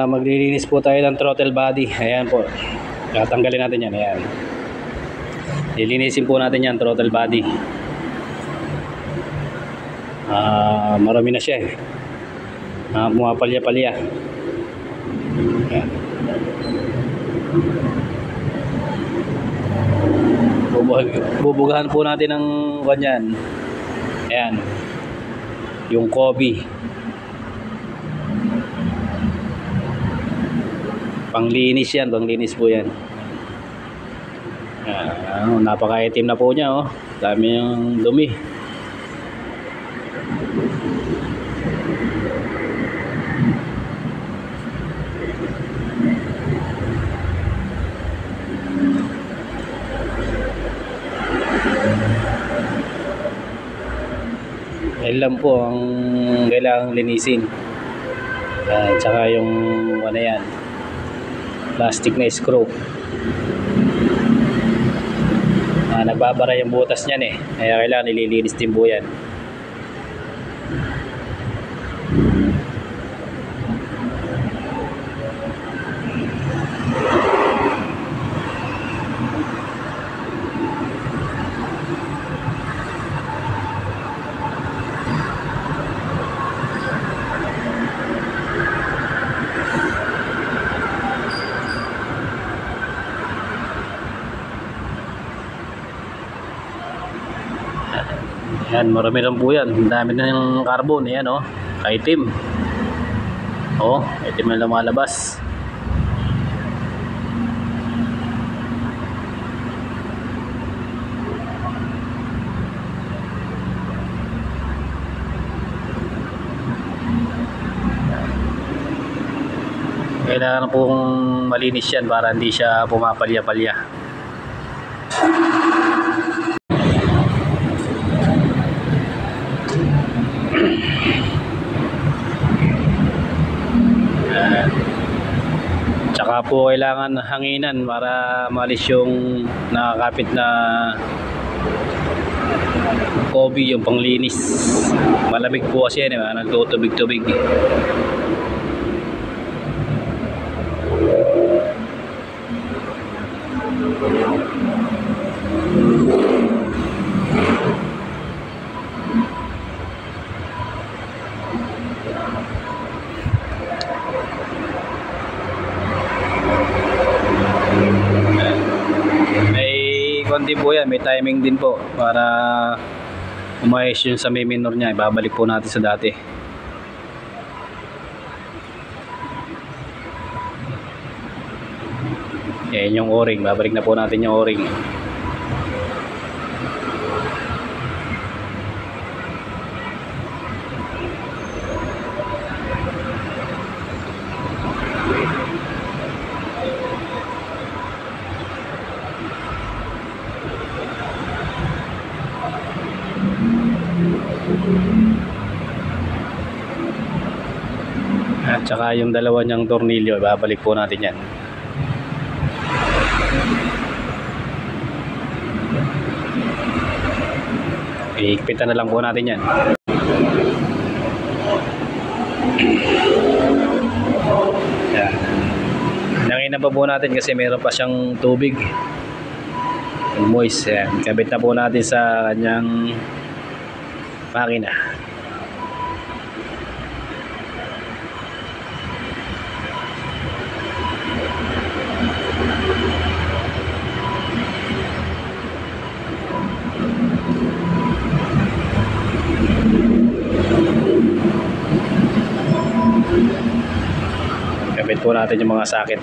Maglilinis po tayo ng throttle body. Ayan po, tatanggalin natin yan. Ayan, lilinisin po natin yan, throttle body. Marami na siya eh, pumapalya-palya. Ayan. Bubugahan po natin ng ganyan. Ayan, yung Kobe. Panglinis yan, panglinis po yan. Napaka-itim na po niya, oh. Dami yung dumi. Yan lang po ang kailangang linisin. Tsaka yung ano yan, plastic na screw. Nagbabara yung butas niyan eh, kaya kailangan nililinis din po yan. Yan, marami lang po yan. Ang dami na ng carbon. Yan, oh, kaitim. Oh, itim na lumalabas. Kailangan pong malinis yan para hindi siya pumapalya-palya. Tsaka po kailangan hanginan para malis yung nakakapit na Kobe, yung panglinis. Malamig po kasi yan, nagtutubig-tubig. Din po yan, may timing din po para umayos yung sa may minor niya. Ibabalik po natin sa dati. Yan yung o-ring, babalik na po natin yung o-ring. At saka yung dalawa niyang tornilyo, babalik po natin yan. Iikpitan na lang po natin yan. Yan. Nangina pa po natin kasi meron pa siyang tubig. Moist. Yan. Kabit na po natin sa kanyang makina. Kabit po natin yung mga sakit.